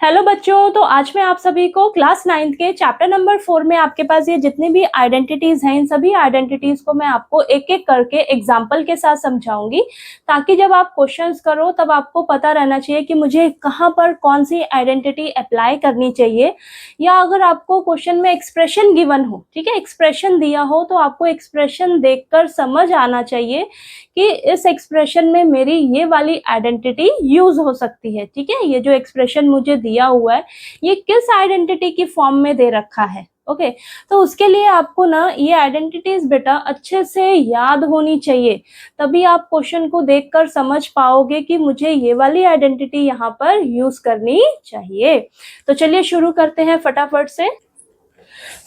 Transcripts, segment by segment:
Hello बच्चों, तो आज मैं आप सभी को क्लास 9th के चैप्टर नंबर 4 में आपके पास ये जितनी भी आइडेंटिटीज हैं, इन सभी आइडेंटिटीज को मैं आपको एक एक करके एग्जाम्पल के साथ समझाऊंगी, ताकि जब आप क्वेश्चंस करो तब आपको पता रहना चाहिए कि मुझे कहाँ पर कौन सी आइडेंटिटी अप्लाई करनी चाहिए। या अगर आपको क्वेश्चन में एक्सप्रेशन गिवन हो, ठीक है, एक्सप्रेशन दिया हो, तो आपको एक्सप्रेशन देखकर समझ आना चाहिए कि इस एक्सप्रेशन में मेरी ये वाली आइडेंटिटी यूज हो सकती है। ठीक है, ये जो एक्सप्रेशन मुझे दिया हुआ है ये किस आइडेंटिटी की फॉर्म में दे रखा है। ओके, तो उसके लिए आपको ना ये आइडेंटिटीज बेटा अच्छे से याद होनी चाहिए, तभी आप क्वेश्चन को देखकर समझ पाओगे कि मुझे ये वाली आइडेंटिटी यहाँ पर यूज करनी चाहिए। तो चलिए शुरू करते हैं फटाफट से।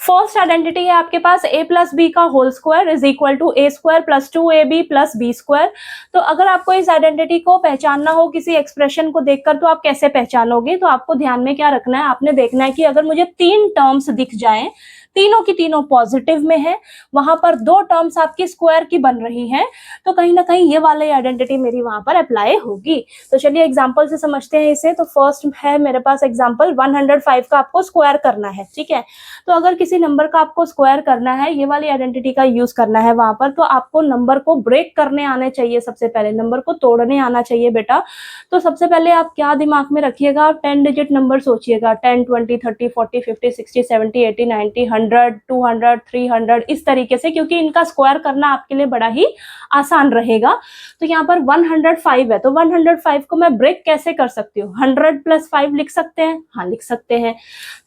फर्स्ट आइडेंटिटी है आपके पास a प्लस बी का whole square is equal to a square plus 2ab plus b square. तो अगर आपको इस आइडेंटिटी को पहचानना हो किसी एक्सप्रेशन को देखकर, तो आप कैसे पहचानोगे? तो आपको ध्यान में क्या रखना है, आपने देखना है कि अगर मुझे तीन टर्म्स दिख जाएं, तीनों की तीनों पॉजिटिव में है, वहां पर दो टर्म्स आपकी स्क्वायर की बन रही हैं, तो कहीं ना कहीं ये वाली आइडेंटिटी मेरी वहां पर अप्लाई होगी। तो चलिए एग्जांपल से समझते हैं इसे। तो फर्स्ट है मेरे पास एग्जांपल 105 का आपको स्क्वायर करना है। ठीक है, तो अगर किसी नंबर का आपको स्क्वायर करना है, ये वाली आइडेंटिटी का यूज करना है वहां पर, तो आपको नंबर को ब्रेक करने आने चाहिए, सबसे पहले नंबर को तोड़ने आना चाहिए बेटा। तो सबसे पहले आप क्या दिमाग में रखिएगा, 10 डिजिट नंबर सोचिएगा, 10 20 30 40 50 60 70 80 90 100 200 300 इस तरीके से, क्योंकि इनका स्क्वायर करना आपके लिए बड़ा ही आसान रहेगा। तो यहाँ पर 105 है, तो 105 को मैं ब्रेक कैसे कर सकती हूँ? 100 प्लस 5 लिख सकते हैं, हाँ लिख सकते हैं।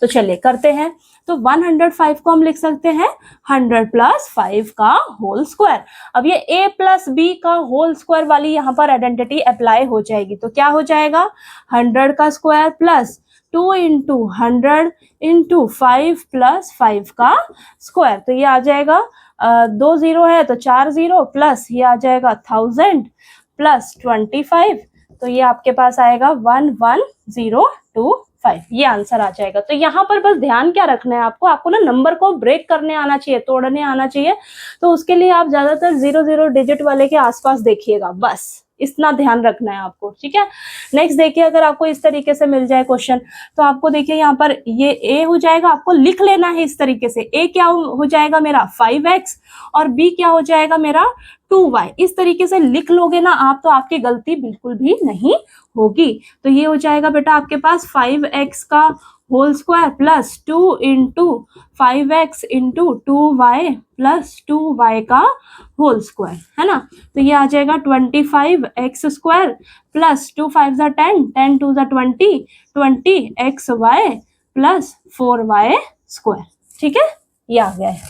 तो चलिए करते हैं। तो 105 को हम लिख सकते हैं 100 प्लस 5 का होल स्क्वायर। अब ये a प्लस बी का होल स्क्वायर वाली यहाँ पर आइडेंटिटी अप्लाई हो जाएगी, तो क्या हो जाएगा? 100 का square plus 2 into 100 into 5 plus 5 का स्क्वायर। तो ये आ जाएगा 2 जीरो है तो 4 जीरो, प्लस ये आ जाएगा 1000 प्लस 25, तो ये आपके पास आएगा 11025, ये आंसर आ जाएगा। तो यहाँ पर बस ध्यान क्या रखना है आपको, आपको ना नंबर को ब्रेक करने आना चाहिए, तोड़ने आना चाहिए। तो उसके लिए आप ज्यादातर 0 डिजिट वाले के आसपास देखिएगा, बस इतना ध्यान रखना है आपको। ठीक है, नेक्स्ट देखिए, अगर आपको इस तरीके से मिल जाए क्वेश्चन, तो आपको देखिए यहाँ पर ये a हो जाएगा, आपको लिख लेना है इस तरीके से। a क्या हो जाएगा मेरा 5x और b क्या हो जाएगा मेरा 2y। इस तरीके से लिख लोगे ना आप, तो आपकी गलती बिल्कुल भी नहीं होगी। तो ये हो जाएगा बेटा आपके पास 5x का whole square plus 2 into 5x into 2y plus 2y का होल स्क्वायर, है ना। तो ये आ जाएगा 25x स्क्वायर प्लस 2 5 जा 10 10 2 जा 20 20xy प्लस 4y स्क्वायर। ठीक है, ये आ गया है।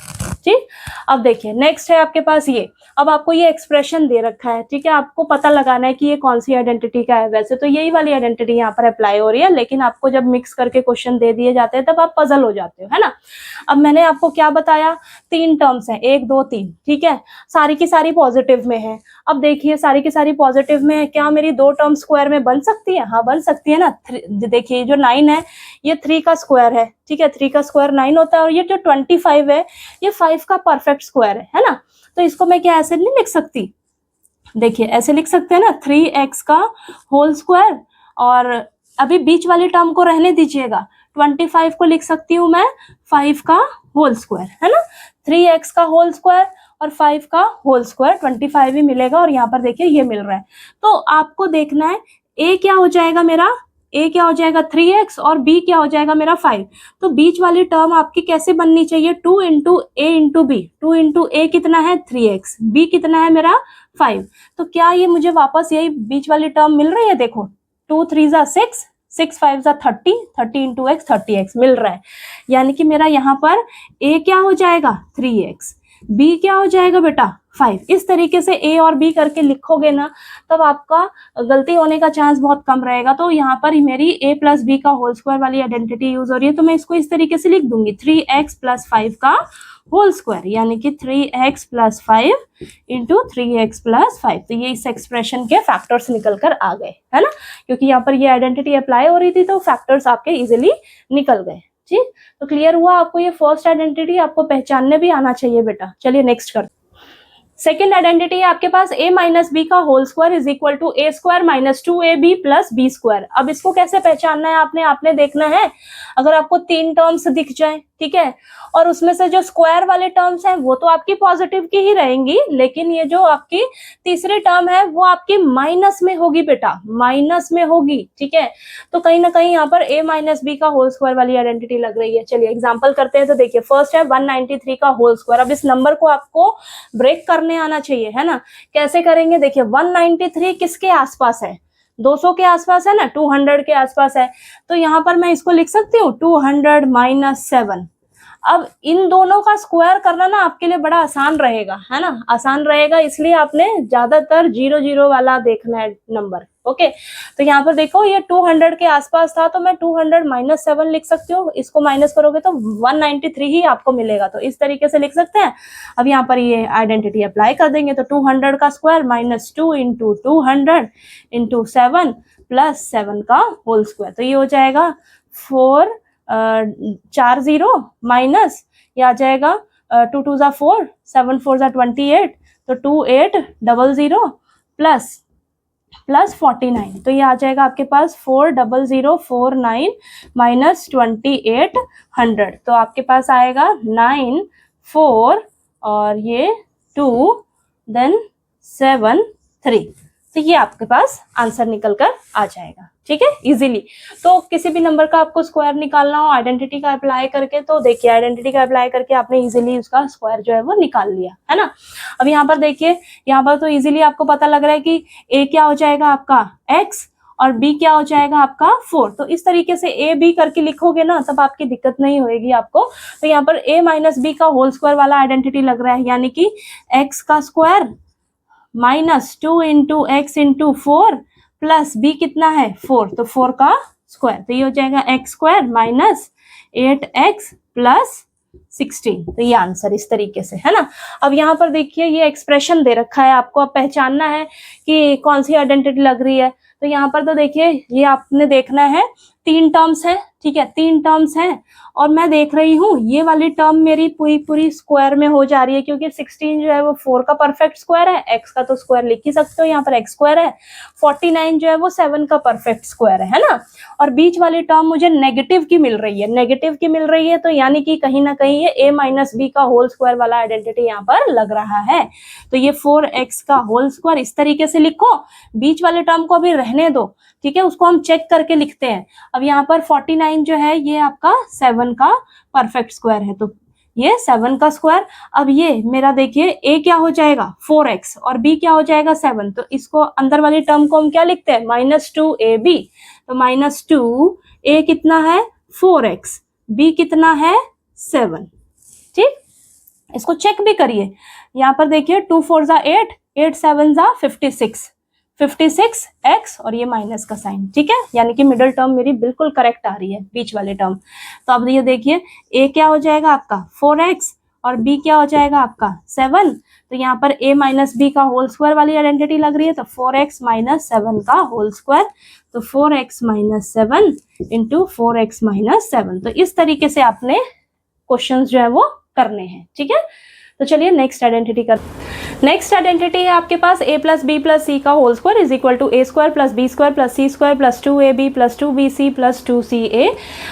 ठीक, अब देखिए नेक्स्ट है आपके पास ये। अब आपको ये एक्सप्रेशन दे रखा है, ठीक है, आपको पता लगाना है कि ये कौन सी आइडेंटिटी का है। वैसे तो यही वाली आइडेंटिटी यहाँ पर अप्लाई हो रही है, लेकिन आपको जब मिक्स करके क्वेश्चन दे दिए जाते हैं तब आप पजल हो जाते हो, है ना। अब मैंने आपको क्या बताया, तीन टर्म्स हैं, 1 2 3, ठीक है, सारी की सारी पॉजिटिव में है। अब देखिए सारी की सारी पॉजिटिव में है, क्या मेरी दो टर्म स्क्वायर में बन सकती है? हाँ बन सकती है ना। देखिए जो 9 है ये 3 का स्क्वायर है, ठीक है, 3 का स्क्वायर 9 होता है, और ये जो 25 है ये 5 का परफेक्ट स्क्वायर है ना। तो इसको मैं क्या ऐसे नहीं लिख सकती? देखिए ऐसे लिख सकते हैं ना, 3x का होल स्क्वायर, और अभी बीच वाली टर्म को रहने दीजिएगा, 25 को लिख सकती हूँ मैं 5 का होल स्क्वायर, है ना। 3x का होल स्क्वायर और 5 का होल स्क्वायर 25 ही मिलेगा, और यहाँ पर देखिए ये मिल रहा है। तो आपको देखना है a क्या हो जाएगा मेरा, a क्या हो जाएगा 3x और b क्या हो जाएगा मेरा 5। तो बीच वाली टर्म आपकी कैसे बननी चाहिए, 2 इंटू ए इंटू बी। 2 इंटू ए कितना है 3x, b कितना है मेरा 5। तो क्या ये मुझे वापस यही बीच वाली टर्म मिल रही है? देखो 2 3 जा 6 6 5 जा 30 30 इंटू एक्स 30x मिल रहा है। यानी कि मेरा यहाँ पर a क्या हो जाएगा 3x, b क्या हो जाएगा बेटा 5। इस तरीके से a और b करके लिखोगे ना, तब आपका गलती होने का चांस बहुत कम रहेगा। तो यहाँ पर मेरी a प्लस बी का होल स्क्वायर वाली आइडेंटिटी यूज हो रही है, तो मैं इसको इस तरीके से लिख दूंगी 3x प्लस 5 का होल स्क्वायर, यानी कि 3x plus 5 into 3x plus 5। तो ये इस एक्सप्रेशन के फैक्टर्स निकल कर आ गए, है ना, क्योंकि यहाँ पर ये आइडेंटिटी अप्लाई हो रही थी, तो फैक्टर्स आपके इजिली निकल गए। ठीक, तो क्लियर हुआ आपको? ये फर्स्ट आइडेंटिटी आपको पहचानने भी आना चाहिए बेटा। चलिए नेक्स्ट करते। सेकेंड आइडेंटिटी है आपके पास a माइनस बी का whole square is equal to a square minus 2ab plus b square. अब इसको कैसे पहचानना है आपने देखना है, अगर आपको 3 टर्म्स दिख जाए, ठीक है, और उसमें से जो स्क्वायर वाले टर्म्स हैं वो तो आपकी पॉजिटिव की ही रहेंगी, लेकिन ये जो आपकी तीसरी टर्म है वो आपकी माइनस में होगी बेटा, माइनस में होगी, ठीक है। तो कहीं ना कहीं यहाँ पर a माइनस बी का होल स्क्वायर वाली आइडेंटिटी लग रही है। चलिए एग्जांपल करते हैं। तो देखिए फर्स्ट है 193 का होल स्क्वायर। अब इस नंबर को आपको ब्रेक करने आना चाहिए, है ना। कैसे करेंगे, देखिए 193 किसके आसपास है, 200 के आसपास है ना, 200 के आसपास है। तो यहाँ पर मैं इसको लिख सकती हूँ 200 माइनस 7। अब इन दोनों का स्क्वायर करना ना आपके लिए बड़ा आसान रहेगा, है ना, आसान रहेगा, इसलिए आपने ज्यादातर 0 वाला देखना है नंबर। ओके, तो यहाँ पर देखो ये 200 के आसपास था, तो मैं 200 माइनस 7 लिख सकती हूँ। इसको माइनस करोगे तो 193 ही आपको मिलेगा, तो इस तरीके से लिख सकते हैं। अब यहाँ पर ये आइडेंटिटी अप्लाई कर देंगे, तो 200 का square minus 2 into 200 into 7 plus 7 का होल स्क्वायर। तो ये हो जाएगा 4 0 माइनस, ये आ जाएगा 2 2 ज़ा 4, 7 4 ज़ा 28, तो 2800 प्लस 49, तो ये आ जाएगा आपके पास 40049 माइनस 2800, तो आपके पास आएगा 9 4 और ये 2 देन 7 3। तो ये आपके पास आंसर निकल कर आ जाएगा, ठीक है, इजीली। तो किसी भी नंबर का आपको स्क्वायर निकालना हो आइडेंटिटी का अप्लाई करके, तो देखिए आइडेंटिटी का अप्लाई करके आपने इजीली उसका स्क्वायर जो है वो निकाल लिया, है ना। अब यहाँ पर देखिए, यहाँ पर तो इजीली आपको पता लग रहा है कि a क्या हो जाएगा आपका x और b क्या हो जाएगा आपका 4। तो इस तरीके से a b करके लिखोगे ना, तब आपकी दिक्कत नहीं होएगी आपको। तो यहाँ पर a माइनस बी का होल स्क्वायर वाला आइडेंटिटी लग रहा है, यानी कि x का square minus 2 into x into 4 plus b कितना है 4, तो 4 का स्क्वायर, तो ये हो जाएगा x square minus 8x plus 16। तो ये आंसर इस तरीके से, है ना। अब यहाँ पर देखिए ये एक्सप्रेशन दे रखा है, आपको अब पहचानना है कि कौन सी आइडेंटिटी लग रही है। तो यहाँ पर तो देखिए ये आपने देखना है 3 टर्म्स है, ठीक है, 3 टर्म्स हैं, और मैं देख रही हूँ ये वाली टर्म मेरी पूरी स्क्वायर में हो जा रही है, क्योंकि 16 जो है वो 4 का परफेक्ट स्क्वायर है, x का तो स्क्वायर लिख ही सकते हो, यहाँ पर x स्क्वायर है। 49 जो है वो 7 का परफेक्ट स्क्वायर है ना। और बीच वाली टर्म मुझे नेगेटिव की मिल रही है, नेगेटिव की मिल रही है, तो यानी कि कहीं ना कहीं ये a माइनस बी का होल स्क्वायर वाला आइडेंटिटी यहाँ पर लग रहा है। तो ये 4x का होल स्क्वायर इस तरीके से लिखो, बीच वाले टर्म को अभी रहने दो, ठीक है, उसको हम चेक करके लिखते हैं। अब यहाँ पर 49 जो है ये आपका 7 का परफेक्ट स्क्वायर है, तो ये 7 का स्क्वायर। अब ये मेरा देखिए a क्या हो जाएगा 4x और b क्या हो जाएगा 7, तो इसको अंदर वाली टर्म को हम क्या लिखते हैं -2ab, तो -2a कितना है 4x, b कितना है 7, ठीक। इसको चेक भी करिए, यहाँ पर देखिए 2 4 ज़ा 8, 8 7 ज़ा 56x और ये माइनस का साइन, ठीक है, यानी कि मिडिल टर्म मेरी बिल्कुल करेक्ट आ रही है, बीच वाले टर्म। तो अब ये देखिए a क्या हो जाएगा आपका 4x और b क्या हो जाएगा आपका 7, तो यहाँ पर a माइनस बी का होल स्क्वायर वाली आइडेंटिटी लग रही है, तो 4x माइनस 7 का होल स्क्वायर, तो 4x minus 7 into 4x minus 7। तो इस तरीके से आपने क्वेश्चन जो है वो करने हैं, ठीक है। तो चलिए नेक्स्ट आइडेंटिटी कर, नेक्स्ट आइडेंटिटी है आपके पास a plus b plus c का whole square is equal to a square plus b square plus c square plus 2ab plus 2bc plus 2ca।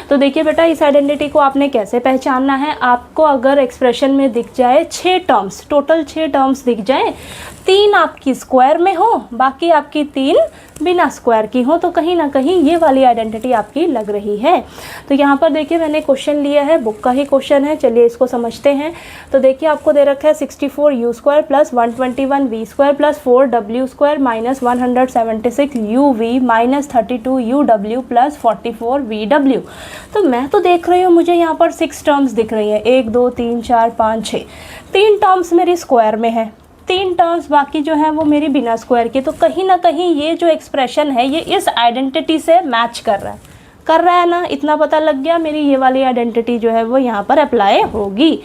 तो देखिए बेटा इस आइडेंटिटी को आपने कैसे पहचानना है, आपको अगर एक्सप्रेशन में दिख जाए 6 टर्म्स, टोटल 6 टर्म्स दिख जाए, 3 आपकी स्क्वायर में हो, बाकी आपकी 3 बिना स्क्वायर की हो, तो कहीं ना कहीं ये वाली आइडेंटिटी आपकी लग रही है। तो यहाँ पर देखिए मैंने क्वेश्चन लिया है, बुक का ही क्वेश्चन है, चलिए इसको समझते हैं। तो देखिए आपको दे रखा है 64u square plus 121v square plus 4w square minus 176uv minus 32uw plus 44vw। तो मैं तो देख रही हूँ मुझे यहाँ पर 6 टर्म्स दिख रही है, 1 2 3 4 5 6, 3 टर्म्स मेरी स्क्वायर में है, 3 टर्म्स बाकी जो है वो मेरी बिना स्क्वायर की। तो कहीं ना कहीं ये जो एक्सप्रेशन है ये इस आइडेंटिटी से मैच कर रहा है ना, इतना पता लग गया, मेरी ये वाली आइडेंटिटी जो है वो यहाँ पर अप्लाई होगी।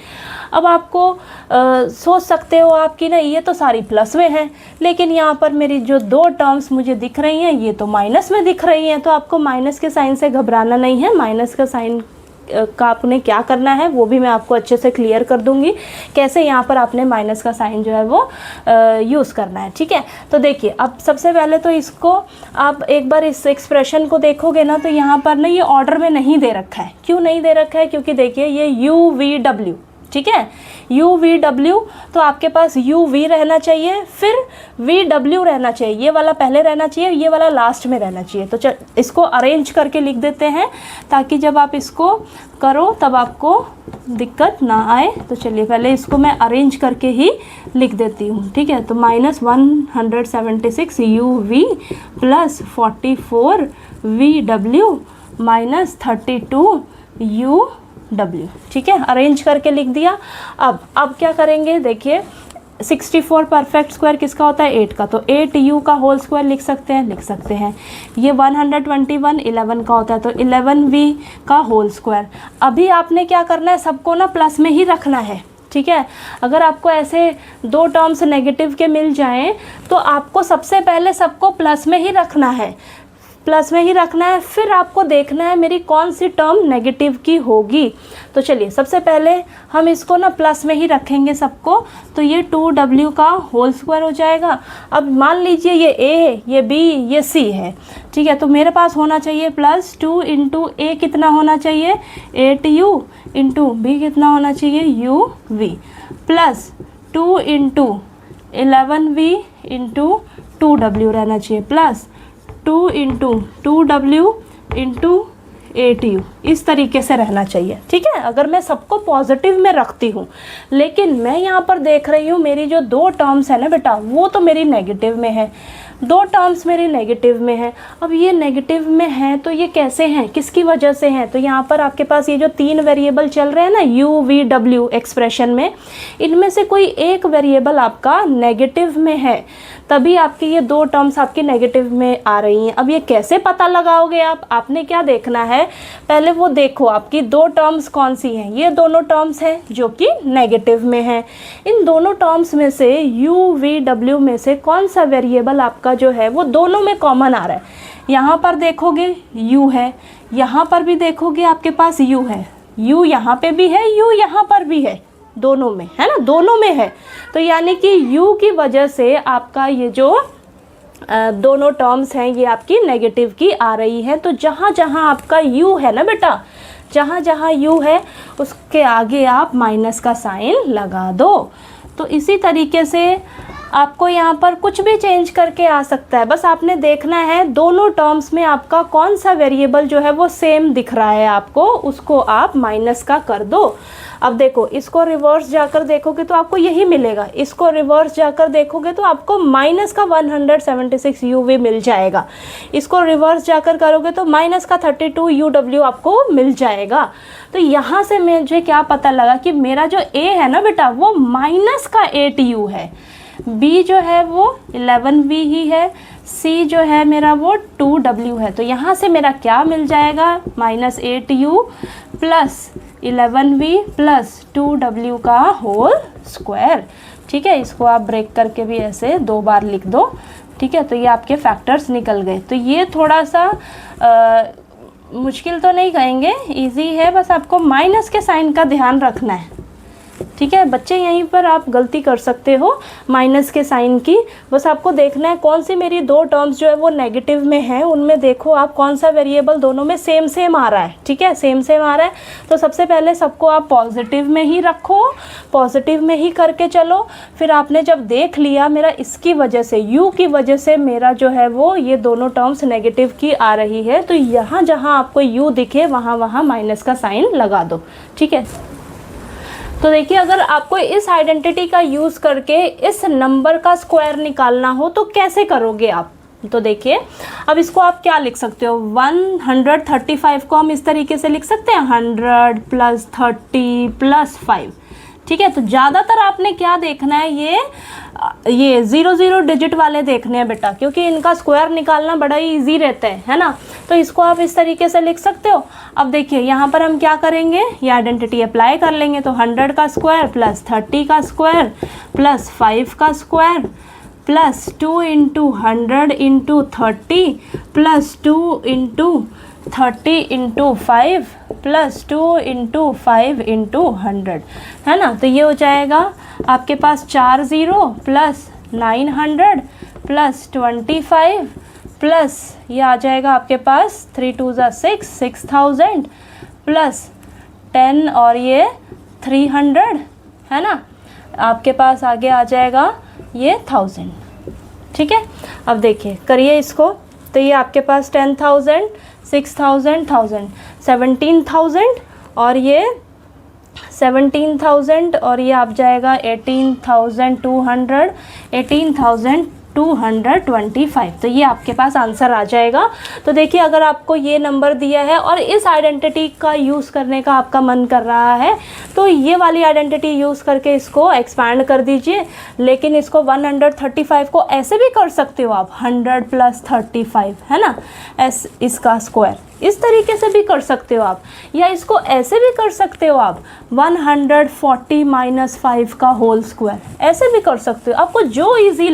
अब आपको सोच सकते हो आपकी ना ये तो सारी प्लस में है, लेकिन यहाँ पर मेरी जो 2 टर्म्स मुझे दिख रही हैं ये तो माइनस में दिख रही हैं, तो आपको माइनस के साइन से घबराना नहीं है, माइनस का साइन का आपने क्या करना है वो भी मैं आपको अच्छे से क्लियर कर दूंगी, कैसे यहाँ पर आपने माइनस का साइन जो है वो यूज़ करना है। ठीक है, तो देखिए अब सबसे पहले तो इसको आप एक बार इस एक्सप्रेशन को देखोगे ना, तो यहाँ पर ना ये ऑर्डर में नहीं दे रखा है। क्यों नहीं दे रखा है? क्योंकि देखिए ये यू वी डब्ल्यू, ठीक है, यू वी डब्ल्यू, तो आपके पास यू वी रहना चाहिए, फिर वी डब्ल्यू रहना चाहिए, ये वाला पहले रहना चाहिए, ये वाला लास्ट में रहना चाहिए। तो इसको अरेंज करके लिख देते हैं ताकि जब आप इसको करो तब आपको दिक्कत ना आए। तो चलिए पहले इसको मैं अरेंज करके ही लिख देती हूँ। ठीक है, तो -176 यू वी प्लस 44 वी डब्ल्यू माइनस 32 यू डब्ल्यू। ठीक है, अरेंज करके लिख दिया। अब क्या करेंगे, देखिए 64 परफेक्ट स्क्वायर किसका होता है? 8 का, तो 8u का होल स्क्वायर लिख सकते हैं। ये 121 11 का होता है, तो 11v का होल स्क्वायर। अभी आपने क्या करना है, सबको ना प्लस में ही रखना है। ठीक है, अगर आपको ऐसे दो टर्म्स नेगेटिव के मिल जाएं तो आपको सबसे पहले सबको प्लस में ही रखना है, फिर आपको देखना है मेरी कौन सी टर्म नेगेटिव की होगी। तो चलिए सबसे पहले हम इसको ना प्लस में ही रखेंगे सबको, तो ये 2w का होल स्क्वायर हो जाएगा। अब मान लीजिए ये a, ये b, ये c है। ठीक है, तो मेरे पास होना चाहिए प्लस 2 इंटू a कितना होना चाहिए? 8u इंटू b कितना होना चाहिए? uv plus 2 into 11v into 2w रहना चाहिए, plus 2 into 2w into 8u, इस तरीके से रहना चाहिए। ठीक है, अगर मैं सबको पॉजिटिव में रखती हूँ, लेकिन मैं यहाँ पर देख रही हूँ मेरी जो दो टर्म्स है ना बेटा, वो तो मेरी नेगेटिव में है, दो टर्म्स मेरी नेगेटिव में है। अब ये नेगेटिव में है तो ये कैसे हैं, किसकी वजह से हैं? तो यहाँ पर आपके पास ये जो तीन वेरिएबल चल रहे हैं ना यू वी डब्ल्यू एक्सप्रेशन में, इनमें से कोई एक वेरिएबल आपका नेगेटिव में है, तभी आपकी ये दो टर्म्स आपकी नेगेटिव में आ रही हैं। अब ये कैसे पता लगाओगे आपने क्या देखना है, पहले वो देखो आपकी दो टर्म्स कौन सी हैं। ये दोनों टर्म्स हैं जो कि नेगेटिव में हैं। इन दोनों टर्म्स में से यू वी डब्ल्यू में से कौन सा वेरिएबल आपका जो है वो दोनों में कॉमन आ रहा है? यहाँ पर देखोगे u है, यहाँ पर भी देखोगे आपके पास u है, u यहाँ पे भी है, u यहाँ पर भी है, दोनों में है ना, दोनों में है। तो यानी कि u की वजह से आपका ये जो दोनों टर्म्स हैं ये आपकी नेगेटिव की आ रही है। तो जहाँ जहाँ आपका u है ना बेटा, जहाँ जहाँ u है उसके आगे आप माइनस का साइन लगा दो। तो इसी तरीके से आपको यहाँ पर कुछ भी चेंज करके आ सकता है, बस आपने देखना है दोनों टर्म्स में आपका कौन सा वेरिएबल जो है वो सेम दिख रहा है आपको, उसको आप माइनस का कर दो। अब देखो इसको रिवर्स जाकर देखोगे तो आपको यही मिलेगा, इसको रिवर्स जाकर देखोगे तो आपको माइनस का 176 uv मिल जाएगा, इसको रिवर्स जाकर करोगे तो माइनस का 32 uw आपको मिल जाएगा। तो यहाँ से मुझे क्या पता लगा कि मेरा जो a है ना बेटा वो माइनस का 8u है, b जो है वो 11v ही है, c जो है मेरा वो 2w है। तो यहाँ से मेरा क्या मिल जाएगा, -8u plus 11v plus 2w का होल स्क्वायर। ठीक है, इसको आप ब्रेक करके भी ऐसे दो बार लिख दो। ठीक है, तो ये आपके फैक्टर्स निकल गए। तो ये थोड़ा सा मुश्किल तो नहीं कहेंगे, इजी है, बस आपको माइनस के साइन का ध्यान रखना है। ठीक है बच्चे, यहीं पर आप गलती कर सकते हो माइनस के साइन की, बस आपको देखना है कौन सी मेरी दो टर्म्स जो है वो नेगेटिव में है, उनमें देखो आप कौन सा वेरिएबल दोनों में सेम सेम आ रहा है। ठीक है, सेम सेम आ रहा है तो सबसे पहले सबको आप पॉजिटिव में ही रखो, पॉजिटिव में ही करके चलो। फिर आपने जब देख लिया मेरा इसकी वजह से, यू की वजह से मेरा जो है वो ये दोनों टर्म्स नेगेटिव की आ रही है, तो यहाँ जहाँ आपको यू दिखे वहाँ वहाँ माइनस का साइन लगा दो। ठीक है, तो देखिए अगर आपको इस आइडेंटिटी का यूज़ करके इस नंबर का स्क्वायर निकालना हो तो कैसे करोगे आप? तो देखिए अब इसको आप क्या लिख सकते हो, 135 को हम इस तरीके से लिख सकते हैं 100 प्लस 30 प्लस 5। ठीक है, तो ज़्यादातर आपने क्या देखना है, ये 0 डिजिट वाले देखने हैं बेटा, क्योंकि इनका स्क्वायर निकालना बड़ा ही ईजी रहता है ना। तो इसको आप इस तरीके से लिख सकते हो। अब देखिए यहाँ पर हम क्या करेंगे, ये आइडेंटिटी अप्लाई कर लेंगे। तो 100 का स्क्वायर प्लस 30 का स्क्वायर प्लस 5 का square plus 2 into 100 into 30 plus 2 into 30 into 5 plus 2 into 5 into 100, है ना। तो ये हो जाएगा आपके पास 4 0 प्लस 900 प्लस 25 प्लस ये आ जाएगा आपके पास 3 2 6 6000 प्लस 10 और ये 300, है ना। आपके पास आगे आ जाएगा ये 1000, ठीक है। अब देखिए करिए इसको, तो ये आपके पास 10,000 6,000 1000 17,000 और ये 17,000 और ये आप जाएगा 18,200 18,225। तो ये आपके पास आंसर आ जाएगा। तो देखिए अगर आपको ये नंबर दिया है और इस आइडेंटिटी का यूज़ करने का आपका मन कर रहा है तो ये वाली आइडेंटिटी यूज़ करके इसको एक्सपैंड कर दीजिए। लेकिन इसको 135 को ऐसे भी कर सकते हो आप, 100 प्लस 35, है ना, इसका स्क्वायर इस तरीके से भी कर सकते हो आप, या इसको ऐसे भी कर सकते हो आप 140 माइनस 5 का होल स्क्वायर, ऐसे भी कर सकते हो। आपको जो इजी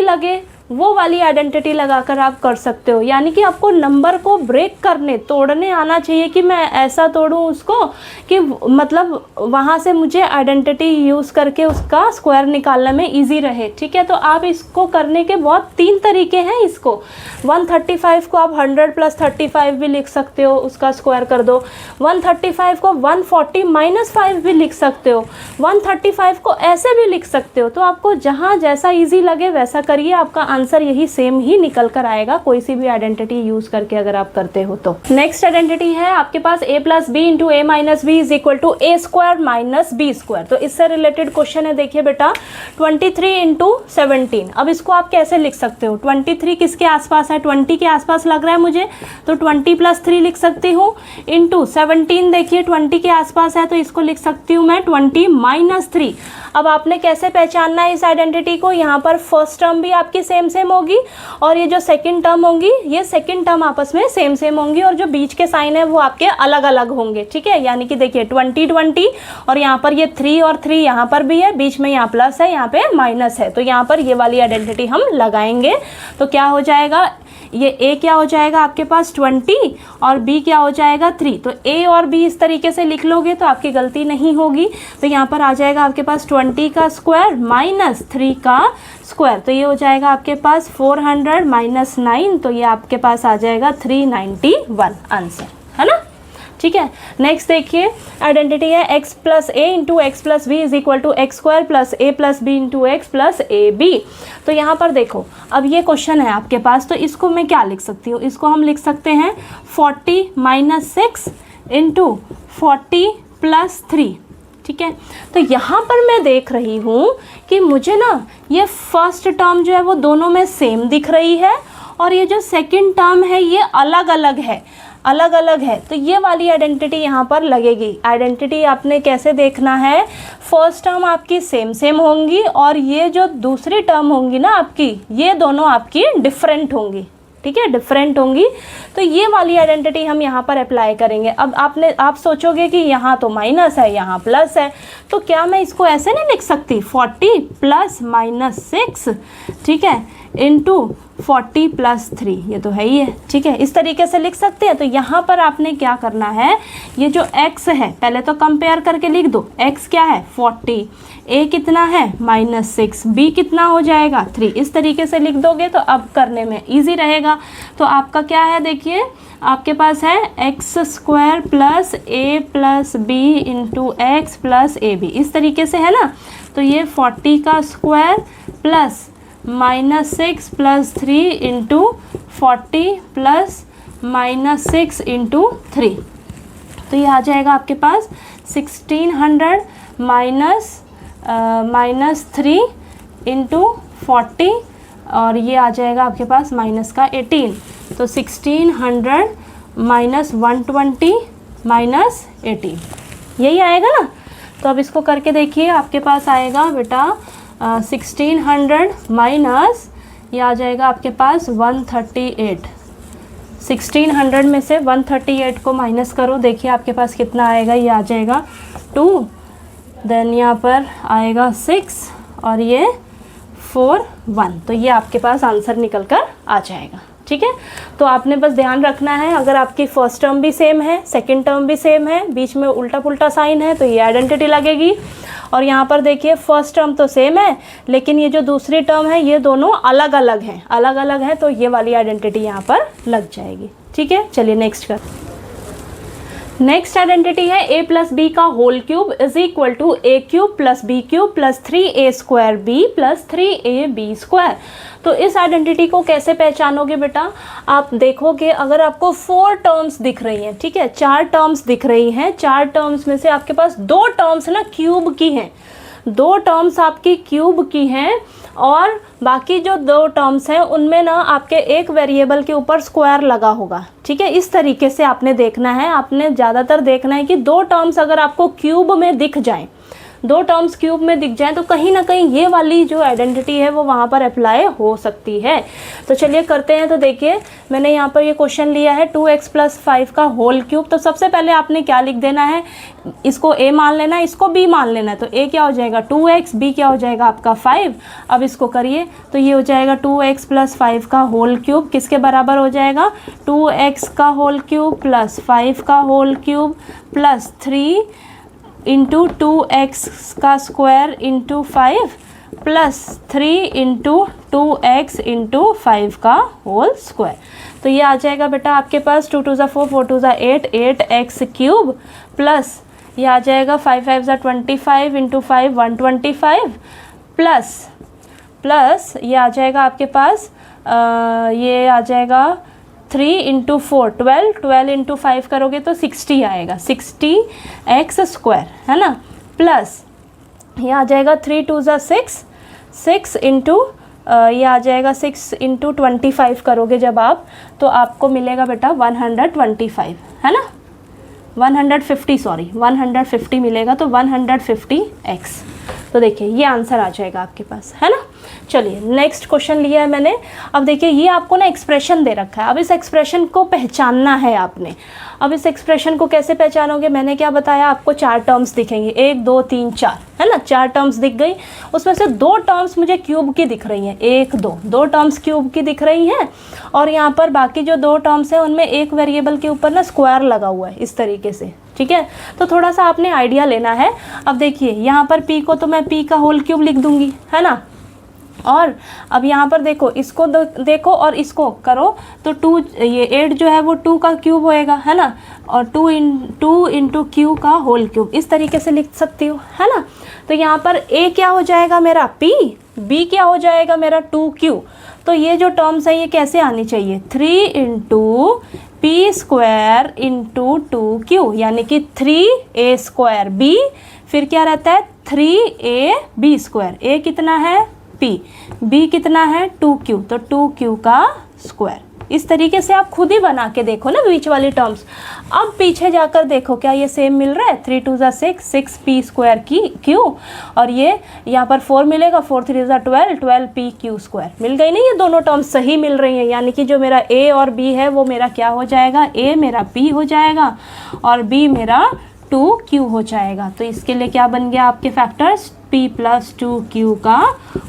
लगे वो वाली आइडेंटिटी लगाकर आप कर सकते हो। यानी कि आपको नंबर को ब्रेक करने तोड़ने आना चाहिए कि मैं ऐसा तोड़ूं उसको कि मतलब वहाँ से मुझे आइडेंटिटी यूज़ करके उसका स्क्वायर निकालने में इजी रहे, ठीक है। तो आप इसको करने के बहुत 3 तरीके हैं। इसको 135 को आप 100 प्लस 35 भी लिख सकते हो, उसका स्क्वायर कर दो। 135 को 140 माइनस 5 भी लिख सकते हो। 135 को ऐसे भी लिख सकते हो। तो आपको जहाँ जैसा ईजी लगे वैसा करिए, आपका आंसर यही सेम ही निकल कर आएगा, कोई सी भी आइडेंटिटी यूज करके अगर आप करते हो तो। नेक्स्ट आइडेंटिटी है आपके पास a plus b into a minus b is equal to a square minus b square. तो इससे रिलेटेड क्वेश्चन है, देखिए बेटा 23 इंटू 17। अब इसको आप कैसे लिख सकते हो, 23 किसके आसपास है, 20 के आसपास लग रहा है मुझे, तो 20 प्लस 3 लिख सकती हूँ, इंटू 17 देखिए 20 के आसपास है तो इसको लिख सकती हूँ मैं 20 माइनस 3। अब आपने कैसे पहचानना है इस आइडेंटिटी को, यहाँ पर फर्स्ट टर्म भी आपकी सेम होगी और ये जो सेकंड टर्म होंगी ये सेकंड टर्म आपस में सेम होंगी और जो बीच के साइन है वो आपके अलग अलग होंगे, ठीक है। यानी कि देखिए 20 20 और यहाँ पर ये 3 और 3 यहाँ पर भी है, बीच में यहाँ प्लस है, यहाँ पे माइनस है, तो यहाँ पर ये वाली आइडेंटिटी हम लगाएंगे। तो क्या हो जाएगा, ये a क्या हो जाएगा आपके पास 20 और b क्या हो जाएगा 3। तो a और b इस तरीके से लिख लोगे तो आपकी गलती नहीं होगी। तो यहाँ पर आ जाएगा आपके पास 20 का स्क्वायर माइनस 3 का स्क्वायर, तो ये हो जाएगा आपके पास 400 माइनस 9, तो ये आपके पास आ जाएगा 391 आंसर, है ना, ठीक है। नेक्स्ट देखिए आइडेंटिटी है x plus a into x plus b is equal to x square plus a plus b into x plus a b. तो यहाँ पर देखो अब ये क्वेश्चन है आपके पास, तो इसको मैं क्या लिख सकती हूँ, इसको हम लिख सकते हैं 40 माइनस 6 इंटू 40 प्लस 3, ठीक है। तो यहाँ पर मैं देख रही हूँ कि मुझे ना ये फर्स्ट टर्म जो है वो दोनों में सेम दिख रही है और ये जो सेकंड टर्म है ये अलग अलग है। तो ये वाली आइडेंटिटी यहाँ पर लगेगी। आइडेंटिटी आपने कैसे देखना है, फर्स्ट टर्म आपकी सेम होंगी और ये जो दूसरी टर्म होंगी ना आपकी, ये दोनों आपकी डिफरेंट होंगी, ठीक है, डिफरेंट होंगी। तो ये वाली आइडेंटिटी हम यहाँ पर अप्लाई करेंगे। अब आप सोचोगे कि यहाँ तो माइनस है यहाँ प्लस है, तो क्या मैं इसको ऐसे नहीं लिख सकती 40 प्लस माइनस 6, ठीक है, इंटू 40 प्लस 3, ये तो है ही है, ठीक है, इस तरीके से लिख सकते हैं। तो यहाँ पर आपने क्या करना है, ये जो x है पहले तो कंपेयर करके लिख दो, x क्या है 40, a कितना है माइनस 6, b कितना हो जाएगा 3, इस तरीके से लिख दोगे तो अब करने में इजी रहेगा। तो आपका क्या है देखिए, आपके पास है x square plus a plus b into x plus a b, इस तरीके से है ना। तो ये 40 का square plus minus 6 plus 3 into 40 plus minus 6 into 3, तो ये आ जाएगा आपके पास 1600 माइनस 3 इंटू 40 और ये आ जाएगा आपके पास माइनस का 18, तो 1600 माइनस 120 माइनस 18, यही आएगा ना। तो अब इसको करके देखिए, आपके पास आएगा बेटा 1600 माइनस ये आ जाएगा आपके पास 138। 1600 में से 138 को माइनस करो, देखिए आपके पास कितना आएगा, ये आ जाएगा 2, देन यहाँ पर आएगा 6 और ये 4 1, तो ये आपके पास आंसर निकल कर आ जाएगा, ठीक है। तो आपने बस ध्यान रखना है, अगर आपकी फर्स्ट टर्म भी सेम है, सेकंड टर्म भी सेम है, बीच में उल्टा पुल्टा साइन है, तो ये आइडेंटिटी लगेगी। और यहाँ पर देखिए फर्स्ट टर्म तो सेम है, लेकिन ये जो दूसरी टर्म है ये दोनों अलग अलग हैं, अलग अलग हैं, तो ये वाली आइडेंटिटी यहाँ पर लग जाएगी। ठीक है, चलिए नेक्स्ट कर। नेक्स्ट आइडेंटिटी है a प्लस बी का whole cube is equal to a cube plus b cube plus 3a square b plus 3ab square. तो इस आइडेंटिटी को कैसे पहचानोगे बेटा, आप देखोगे अगर आपको 4 टर्म्स दिख रही हैं, ठीक है, 4 टर्म्स दिख रही हैं, 4 टर्म्स में से आपके पास 2 टर्म्स ना क्यूब की हैं, 2 टर्म्स आपकी क्यूब की हैं, और बाकी जो 2 टर्म्स हैं उनमें ना आपके एक वेरिएबल के ऊपर स्क्वायर लगा होगा। ठीक है, इस तरीके से आपने देखना है, आपने ज़्यादातर देखना है कि 2 टर्म्स अगर आपको क्यूब में दिख जाएं, 2 टर्म्स क्यूब में दिख जाएं, तो कहीं ना कहीं ये वाली जो आइडेंटिटी है वो वहाँ पर अप्लाई हो सकती है। तो चलिए करते हैं। तो देखिए मैंने यहाँ पर ये क्वेश्चन लिया है 2x प्लस 5 का होल क्यूब। तो सबसे पहले आपने क्या लिख देना है, इसको a मान लेना है, इसको b मान लेना है। तो a क्या हो जाएगा 2x, b क्या हो जाएगा आपका 5। अब इसको करिए तो ये हो जाएगा 2x प्लस 5 का होल क्यूब किसके बराबर हो जाएगा, 2x का होल क्यूब प्लस 5 का whole cube plus 3 into 2x का square into 5 plus 3 into 2x into 5 का होल स्क्वायर। तो ये आ जाएगा बेटा आपके पास 2 2 4 4 2 8 8x क्यूब प्लस ये आ जाएगा 5 5 25 इंटू 5 125 प्लस ये आ जाएगा आपके पास ये आ जाएगा 3 इंटू 4 12 12 इंटू 5 करोगे तो 60 आएगा, 60x स्क्वायर है ना, प्लस ये आ जाएगा 3 2 6 6 इंटू ये आ जाएगा 6 इंटू 25 करोगे जब आप, तो आपको मिलेगा बेटा 125 है ना, 150 मिलेगा, तो 150x। तो देखिए ये आंसर आ जाएगा आपके पास है ना। चलिए नेक्स्ट क्वेश्चन लिया है मैंने। अब देखिए ये आपको ना एक्सप्रेशन दे रखा है, अब इस एक्सप्रेशन को पहचानना है आपने। अब इस एक्सप्रेशन को कैसे पहचानोगे, मैंने क्या बताया आपको 4 टर्म्स दिखेंगे, 1 2 3 4 है ना, 4 टर्म्स दिख गई, उसमें से 2 टर्म्स मुझे क्यूब की दिख रही हैं, 1 2 टर्म्स क्यूब की दिख रही हैं, और यहाँ पर बाकी जो 2 टर्म्स हैं उनमें एक वेरिएबल के ऊपर ना स्क्वायर लगा हुआ है इस तरीके से। ठीक है, तो थोड़ा सा आपने आइडिया लेना है। अब देखिए यहाँ पर p को तो मैं p का होल क्यूब लिख दूंगी है ना, और अब यहाँ पर देखो इसको देखो और इसको करो तो 2 ये 8 जो है वो 2 का क्यूब होएगा है ना, और 2 इंटू क्यू का होल क्यूब इस तरीके से लिख सकती हो है ना। तो यहाँ पर a क्या हो जाएगा मेरा p, b क्या हो जाएगा मेरा 2q। तो ये जो टर्म्स है ये कैसे आनी चाहिए, 3 into P square into 2q, यानी कि 3a स्क्वायर b, फिर क्या रहता है 3ab स्क्वायर, a कितना है p, b कितना है 2q, तो 2q का स्क्वायर। इस तरीके से आप खुद ही बना के देखो ना बीच वाली टर्म्स। अब पीछे जाकर देखो क्या ये सेम मिल रहा है, 3 2 6 6p स्क्वायर की q, और ये यहाँ पर 4 मिलेगा, 4 3 12 12p q स्क्वायर मिल गई नहीं, ये दोनों टर्म्स सही मिल रही हैं, यानी कि जो मेरा a और b है वो मेरा क्या हो जाएगा, a मेरा p हो जाएगा और b मेरा 2q हो जाएगा। तो इसके लिए क्या बन गया आपके फैक्टर्स, p प्लस 2q का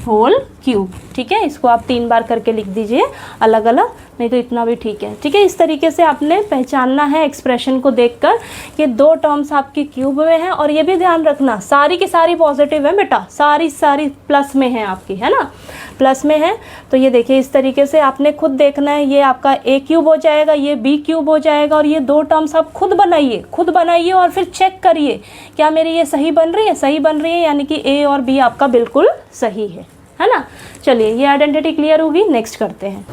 होल क्यूब। ठीक है, इसको आप 3 बार करके लिख दीजिए अलग अलग, नहीं तो इतना भी ठीक है। ठीक है, इस तरीके से आपने पहचानना है एक्सप्रेशन को देखकर कि 2 टर्म्स आपकी क्यूब में हैं, और ये भी ध्यान रखना सारी की सारी पॉजिटिव है बेटा, सारी प्लस में है आपकी है ना, प्लस में है। तो ये देखिए इस तरीके से आपने खुद देखना है, ये आपका a क्यूब हो जाएगा, ये b क्यूब हो जाएगा, और ये 2 टर्म्स आप खुद बनाइए और फिर चेक करिए क्या मेरी ये सही बन रही है, सही बन रही है, यानी कि a और b आपका बिल्कुल सही है ना। चलिए ये आइडेंटिटी क्लियर होगी, नेक्स्ट करते हैं।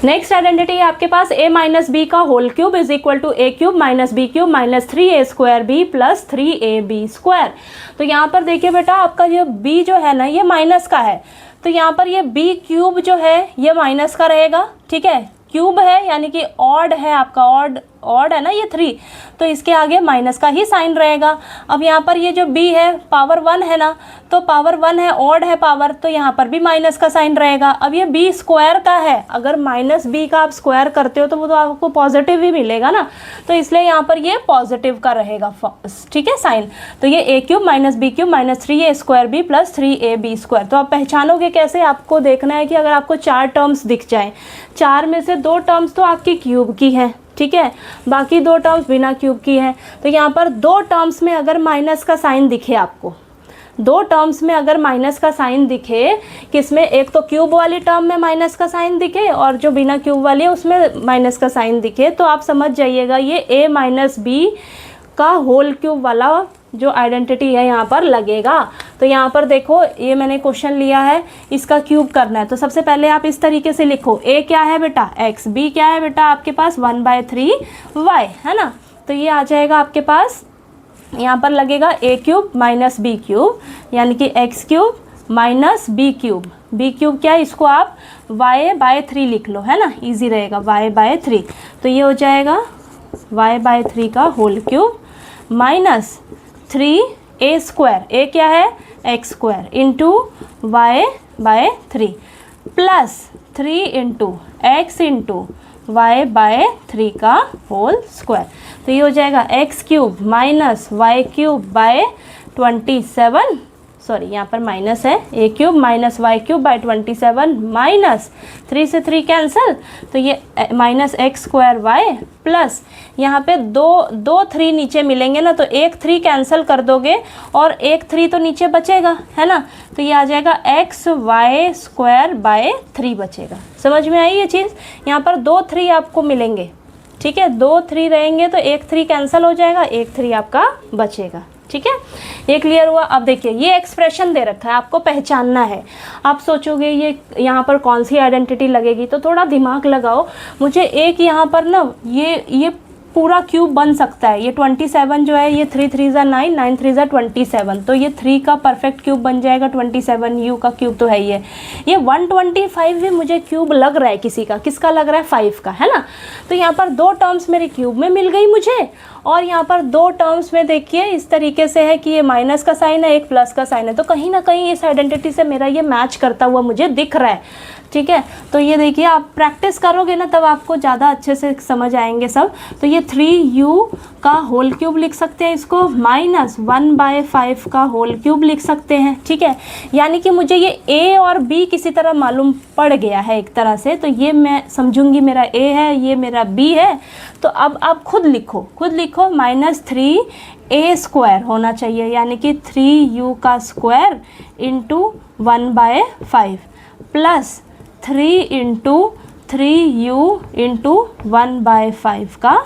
नेक्स्ट आइडेंटिटी है आपके पास a माइनस बी का whole cube is equal to a cube minus b cube minus 3a square b plus 3ab square. तो यहाँ पर देखिए बेटा आपका जो b जो है ना ये माइनस का है, तो यहाँ पर ये b क्यूब जो है ये माइनस का रहेगा। ठीक है, क्यूब है यानी कि ऑड है आपका, ऑड ऑड है ना ये 3, तो इसके आगे माइनस का ही साइन रहेगा। अब यहाँ पर ये जो b है पावर 1 है ना, तो पावर 1 है, ऑड है पावर, तो यहाँ पर भी माइनस का साइन रहेगा। अब ये b स्क्वायर का है, अगर माइनस b का आप स्क्वायर करते हो तो वो तो आपको पॉजिटिव ही मिलेगा ना, तो इसलिए यहाँ पर ये पॉजिटिव का रहेगा, ठीक है, साइन। तो ये a cube minus b cube minus 3a square b plus 3ab square. तो आप पहचानोगे कैसे, आपको देखना है कि अगर आपको 4 टर्म्स दिख जाएं, 4 में से 2 टर्म्स तो आपकी क्यूब की है, ठीक है, बाकी 2 टर्म्स बिना क्यूब की है। तो यहाँ पर 2 टर्म्स में अगर माइनस का साइन दिखे आपको, 2 टर्म्स में अगर माइनस का साइन दिखे, किसमें, एक तो क्यूब वाली टर्म में माइनस का साइन दिखे और जो बिना क्यूब वाली है उसमें माइनस का साइन दिखे, तो आप समझ जाइएगा ये a माइनस बी का होल क्यूब वाला जो आइडेंटिटी है यहाँ पर लगेगा। तो यहाँ पर देखो, ये मैंने क्वेश्चन लिया है, इसका क्यूब करना है, तो सबसे पहले आप इस तरीके से लिखो, a क्या है बेटा x, b क्या है बेटा आपके पास 1/3y है ना, तो ये आ जाएगा आपके पास, यहाँ पर लगेगा a cube minus b cube, यानी कि x cube minus b cube, b cube क्या है, इसको आप y/3 लिख लो, है ना, इजी रहेगा, y/3, तो ये हो जाएगा y/3 का whole cube minus 3a square, a क्या है x square into y/3 plus 3 into x into y/3 का होल स्क्वायर। तो ये हो जाएगा x cube minus y cube by 27, sorry यहाँ पर माइनस है, a cube minus y cube by 27 minus 3 से 3 कैंसिल, तो ये minus x square y plus यहाँ पे दो 3 नीचे मिलेंगे ना, तो एक 3 कैंसिल कर दोगे और एक 3 तो नीचे बचेगा, है ना, तो ये आ जाएगा एक्स वाई स्क्वायर बाय 3 बचेगा। समझ में आई ये चीज़, यहाँ पर 2 3 आपको मिलेंगे, ठीक है, 2 3 रहेंगे तो एक 3 कैंसिल हो जाएगा, एक 3 आपका बचेगा, ठीक है, ये क्लियर हुआ। अब देखिए ये एक्सप्रेशन दे रखा है, आपको पहचानना है। आप सोचोगे ये यहाँ पर कौन सी आइडेंटिटी लगेगी, तो थोड़ा दिमाग लगाओ। मुझे एक यहाँ पर ना ये पूरा क्यूब बन सकता है, ये 27 जो है, ये 3 3 ज़ा 9, 9 3 ज़ा 27, तो ये 3 का परफेक्ट क्यूब बन जाएगा, 27 यू का क्यूब तो है ही है। ये 125 भी मुझे क्यूब लग रहा है, किसका लग रहा है, 5 का, है ना। तो यहाँ पर 2 टर्म्स मेरे क्यूब में मिल गई मुझे, और यहाँ पर 2 टर्म्स में देखिए इस तरीके से है कि ये माइनस का साइन है, एक प्लस का साइन है, तो कहीं ना कहीं इस आइडेंटिटी से मेरा ये मैच करता हुआ मुझे दिख रहा है, ठीक है। तो ये देखिए आप प्रैक्टिस करोगे ना तब आपको ज़्यादा अच्छे से समझ आएंगे सब। तो ये 3u का होल क्यूब लिख सकते हैं, इसको माइनस 1/5 का होल क्यूब लिख सकते हैं, ठीक है। यानी कि मुझे ये a और b किसी तरह मालूम पड़ गया है एक तरह से, तो ये मैं समझूंगी मेरा a है, ये मेरा b है। तो अब आप खुद लिखो माइनस 3a स्क्वायर होना चाहिए, यानी कि 3u का square into 1/5 plus 3 into 3u into 1/5 का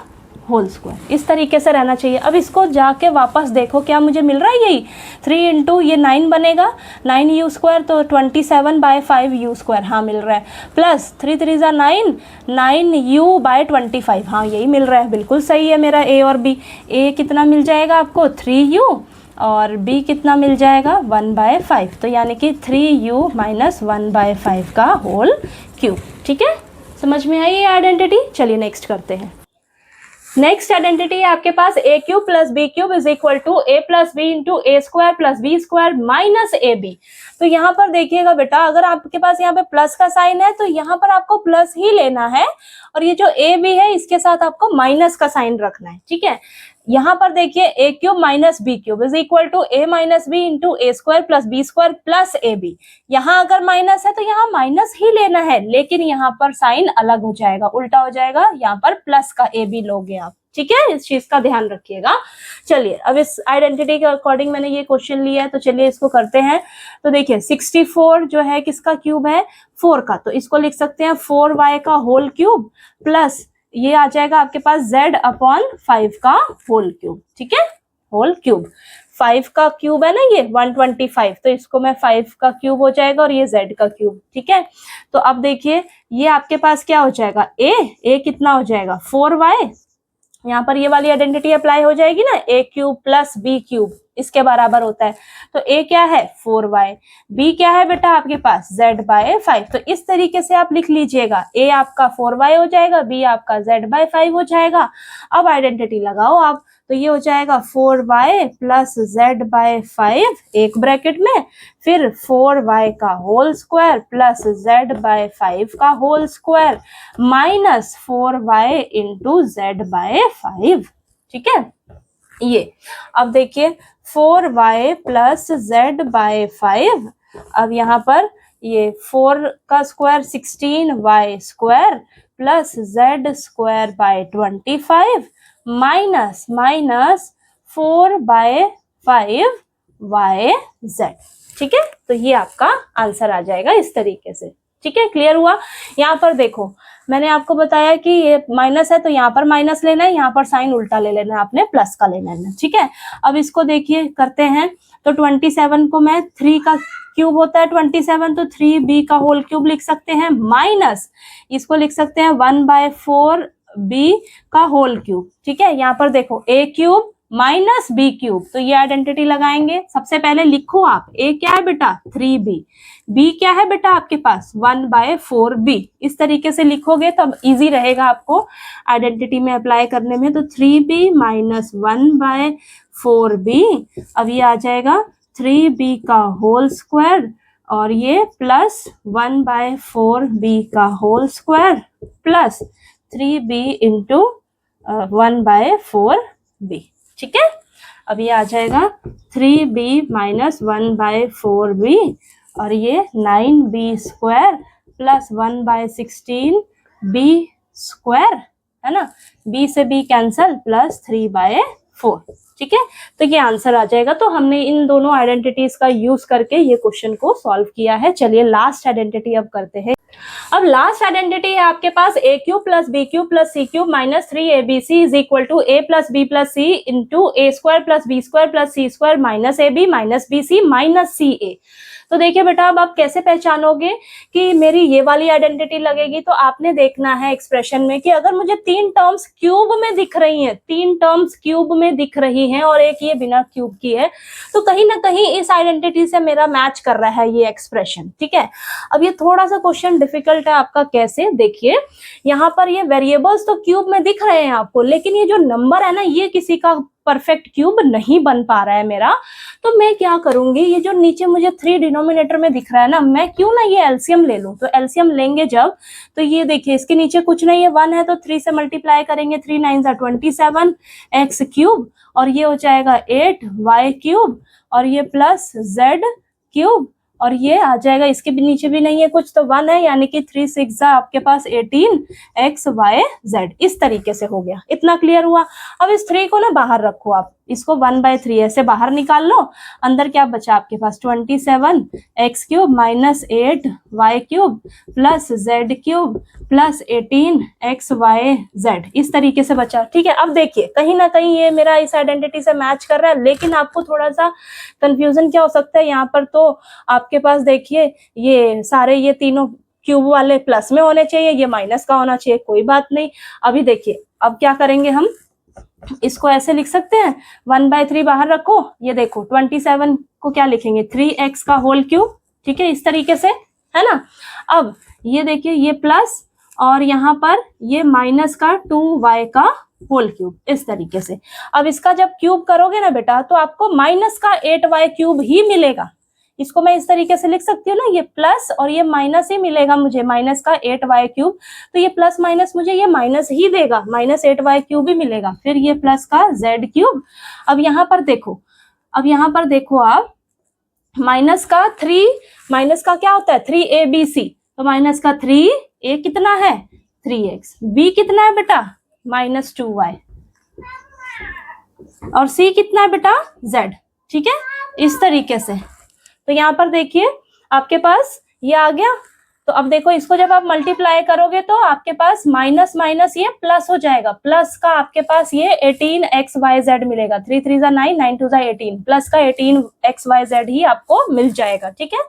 होल स्क्वायर, इस तरीके से रहना चाहिए। अब इसको जाके वापस देखो क्या मुझे मिल रहा है, यही 3 इंटू ये 9 बनेगा, 9u स्क्वायर, तो 27/5u स्क्वायर, हाँ मिल रहा है, प्लस 3 3 ज़ा 9, 9u/25, हाँ यही मिल रहा है, बिल्कुल सही है मेरा a और b। a कितना मिल जाएगा आपको 3u और b कितना मिल जाएगा 1/5, तो यानी कि 3u माइनस 1/5 का होल क्यूब, ठीक है। समझ में आई ये आइडेंटिटी। चलिए नेक्स्ट करते हैं। नेक्स्ट आइडेंटिटी है आपके पास a cube plus b cube is equal to a plus b into a square plus b square minus a b. तो यहाँ पर देखिएगा बेटा, अगर आपके पास यहाँ पे प्लस का साइन है तो यहाँ पर आपको प्लस ही लेना है, और ये जो ए बी है इसके साथ आपको माइनस का साइन रखना है, ठीक है। यहाँ पर देखिए a cube minus b cube is equal to a minus b into a square plus b square plus a b. यहाँ अगर माइनस है तो यहाँ माइनस ही लेना है, लेकिन यहाँ पर साइन अलग हो जाएगा, उल्टा हो जाएगा, यहाँ पर प्लस का ए बी लोगे आप, ठीक है, इस चीज का ध्यान रखिएगा। चलिए अब इस आइडेंटिटी के अकॉर्डिंग मैंने ये क्वेश्चन लिया है, तो चलिए इसको करते हैं। तो देखिए 64 जो है किसका क्यूब है, 4 का, तो इसको लिख सकते हैं 4y का होल क्यूब प्लस ये आ जाएगा आपके पास z/5 का होल क्यूब, ठीक है, होल क्यूब। 5 का क्यूब है ना ये 125, तो इसको मैं 5 का क्यूब हो जाएगा और ये z का क्यूब, ठीक है। तो अब देखिए ये आपके पास क्या हो जाएगा, a कितना हो जाएगा 4y, यहाँ पर ये वाली आइडेंटिटी अप्लाई हो जाएगी ना, a cube plus b cube, इसके बराबर होता है। तो a क्या है 4y, b क्या है बेटा आपके पास z/5। तो इस तरीके से आप लिख लीजिएगा, a आपका 4y हो जाएगा, b आपका z/5 हो जाएगा। अब आइडेंटिटी लगाओ आप, तो ये हो जाएगा 4y प्लस z/5 एक ब्रैकेट में, फिर 4y का होल स्क्वायर प्लस z/5 का whole square minus 4y into z/5। ठीक है, ये अब देखिए 4y प्लस z/5, अब यहाँ पर ये 4 का square 16y square plus z² minus 4/5yz। ठीक है, तो ये आपका आंसर आ जाएगा इस तरीके से। ठीक है, क्लियर हुआ। यहाँ पर देखो मैंने आपको बताया कि ये माइनस है तो यहाँ पर माइनस लेना है, यहाँ पर साइन उल्टा ले लेना है, आपने प्लस का लेना है। ठीक है, अब इसको देखिए करते हैं। तो 27 को मैं 3 का क्यूब होता है 27, तो 3b का होल क्यूब लिख सकते हैं, माइनस इसको लिख सकते हैं 1/4b का होल क्यूब। ठीक है, यहाँ पर देखो a cube minus b cube, तो ये आइडेंटिटी लगाएंगे। सबसे पहले लिखो आप, a क्या है बेटा 3b, b क्या है बेटा आपके पास 1/4b। इस तरीके से लिखोगे तब इजी रहेगा आपको आइडेंटिटी में अप्लाई करने में। तो 3b माइनस 1/4b, अब ये आ जाएगा 3b का होल स्क्वायर और ये प्लस 1/4b का whole square plus 3b into 1/4b। ठीक है, अब ये आ जाएगा 3b माइनस 1/4b और ये 9b square plus 1/16b square, है ना, b से b कैंसल प्लस 3/4। ठीक है, तो ये आंसर आ जाएगा। तो हमने इन दोनों आइडेंटिटीज का यूज करके ये क्वेश्चन को सॉल्व किया है। चलिए लास्ट आइडेंटिटी अब करते हैं। अब लास्ट आइडेंटिटी है आपके पास a cube plus b cube plus c cube minus 3abc is equal to a plus b plus c into a square plus b square plus c square minus ab minus bc minus ca। तो देखिए बेटा अब आप कैसे पहचानोगे कि मेरी ये वाली आइडेंटिटी लगेगी, तो आपने देखना है एक्सप्रेशन में कि अगर मुझे 3 टर्म्स क्यूब में दिख रही हैं, 3 टर्म्स क्यूब में दिख रही हैं और एक ये बिना क्यूब की है, तो कहीं ना कहीं इस आइडेंटिटी से मेरा मैच कर रहा है ये एक्सप्रेशन। ठीक है, अब ये थोड़ा सा क्वेश्चन डिफिकल्ट है आपका। कैसे, देखिए यहाँ पर ये वेरिएबल्स तो क्यूब में दिख रहे हैं आपको, लेकिन ये जो नंबर है ना ये किसी का परफेक्ट क्यूब नहीं बन पा रहा है मेरा। तो मैं क्या करूंगी, ये जो नीचे मुझे 3 डिनोमिनेटर में दिख रहा है ना, मैं क्यों ना ये एलसीएम ले लूं। तो एलसीएम लेंगे जब, तो ये देखिए इसके नीचे कुछ नहीं है 1 है, तो 3 से मल्टीप्लाई करेंगे, 3 9 27 एक्स क्यूब और ये हो जाएगा 8 वाई क्यूब और ये प्लस जेड क्यूब और ये आ जाएगा, इसके भी नीचे भी नहीं है कुछ तो 1 है, यानी कि 3 6 आपके पास 18 एक्स वाई जेड। इस तरीके से हो गया। इतना क्लियर हुआ। अब इस 3 को ना बाहर रखो आप, इसको 1/3 ऐसे बाहर निकाल लो। अंदर क्या बचा आपके पास 27 x cube minus 8 y cube plus z cube plus 18 x y z. इस तरीके से बचा। ठीक है, अब देखिए कहीं ना कहीं ये मेरा इस आइडेंटिटी से मैच कर रहा है, लेकिन आपको थोड़ा सा कंफ्यूजन क्या हो सकता है यहाँ पर। तो आपके पास देखिए ये सारे ये तीनों क्यूब वाले प्लस में होने चाहिए, ये माइनस का होना चाहिए। कोई बात नहीं, अभी देखिए अब क्या करेंगे हम, इसको ऐसे लिख सकते हैं 1/3 बाहर रखो। ये देखो 27 को क्या लिखेंगे 3x का होल क्यूब। ठीक है, इस तरीके से, है ना। अब ये देखिए ये प्लस और यहाँ पर ये माइनस का 2y का होल क्यूब, इस तरीके से। अब इसका जब क्यूब करोगे ना बेटा तो आपको माइनस का 8y क्यूब ही मिलेगा। इसको मैं इस तरीके से लिख सकती हूँ ना, ये प्लस और ये माइनस ही मिलेगा मुझे, माइनस का 8y क्यूब। तो ये प्लस माइनस मुझे ये माइनस ही देगा, माइनस 8y क्यूब ही मिलेगा। फिर ये प्लस का z क्यूब। अब यहाँ पर देखो, अब यहाँ पर देखो आप, माइनस का 3, माइनस का क्या होता है 3abc, तो माइनस का 3a कितना है 3x, b कितना है बेटा माइनस 2y और c कितना है बेटा z। ठीक है, इस तरीके से। तो यहाँ पर देखिए आपके पास ये आ गया। तो अब देखो इसको जब आप मल्टीप्लाई करोगे तो आपके पास माइनस माइनस ये प्लस हो जाएगा, प्लस का आपके पास ये 18 एक्स वाई जेड मिलेगा। 3 3 9 9 2 18, प्लस का 18 एक्स वाई जेड ही आपको मिल जाएगा। ठीक है,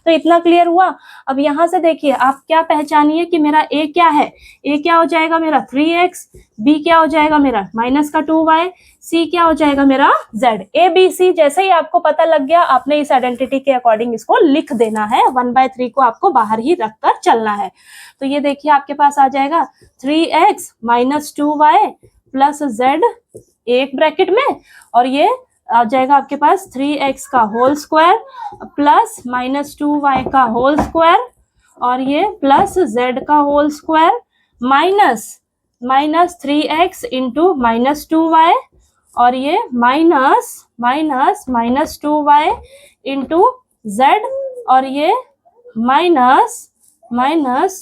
तो इतना क्लियर हुआ। अब यहाँ से देखिए आप क्या पहचानिए कि मेरा ए क्या है, ए क्या हो जाएगा मेरा 3x, बी क्या हो जाएगा मेरा माइनस का 2y, सी क्या हो जाएगा मेरा z। ए बी सी जैसे ही आपको पता लग गया, आपने इस आइडेंटिटी के अकॉर्डिंग इसको लिख देना है। 1/3 को आपको बाहर ही रखकर चलना है। तो ये देखिए आपके पास आ जाएगा 3x minus 2y plus z एक ब्रैकेट में, और ये आ जाएगा आपके पास 3x का whole square plus minus 2y का होल स्क्वायर, और ये प्लस z का whole square minus 3x into minus 2y, और ये माइनस 2y इंटू z, और ये माइनस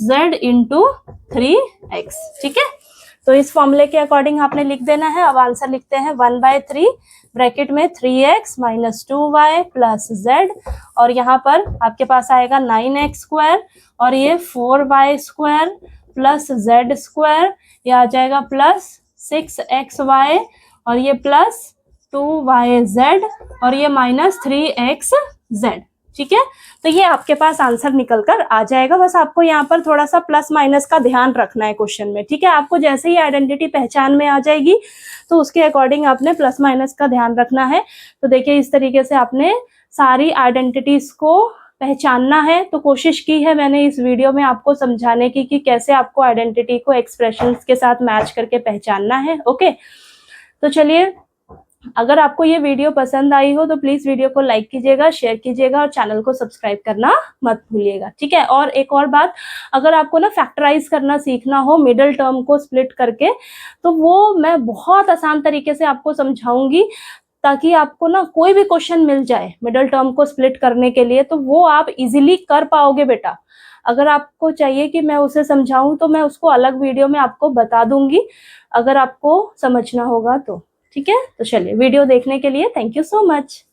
z इंटू 3x। ठीक है, तो इस फॉर्मूले के अकॉर्डिंग आपने लिख देना है। अब आंसर लिखते हैं 1/3 ब्रैकेट में 3x minus 2y plus z, और यहाँ पर आपके पास आएगा 9x स्क्वायर, और ये 4y square plus z square, ये आ जाएगा प्लस 6xy, और ये प्लस 2yz, और ये माइनस 3xz। ठीक है, तो ये आपके पास आंसर निकल कर आ जाएगा। बस आपको यहाँ पर थोड़ा सा प्लस माइनस का ध्यान रखना है क्वेश्चन में। ठीक है, आपको जैसे ही आइडेंटिटी पहचान में आ जाएगी तो उसके अकॉर्डिंग आपने प्लस माइनस का ध्यान रखना है। तो देखिए इस तरीके से आपने सारी आइडेंटिटीज को पहचानना है। तो कोशिश की है मैंने इस वीडियो में आपको समझाने की कि कैसे आपको आइडेंटिटी को एक्सप्रेशंस के साथ मैच करके पहचानना है। ओके, तो चलिए, अगर आपको ये वीडियो पसंद आई हो तो प्लीज वीडियो को लाइक कीजिएगा, शेयर कीजिएगा, और चैनल को सब्सक्राइब करना मत भूलिएगा। ठीक है, और एक और बात, अगर आपको ना फैक्टराइज करना सीखना हो मिडिल टर्म को स्प्लिट करके, तो वो मैं बहुत आसान तरीके से आपको समझाऊंगी, ताकि आपको ना कोई भी क्वेश्चन मिल जाए मिडिल टर्म को स्प्लिट करने के लिए तो वो आप इजीली कर पाओगे बेटा। अगर आपको चाहिए कि मैं उसे समझाऊं तो मैं उसको अलग वीडियो में आपको बता दूंगी, अगर आपको समझना होगा तो। ठीक है, तो चलिए, वीडियो देखने के लिए थैंक यू सो मच।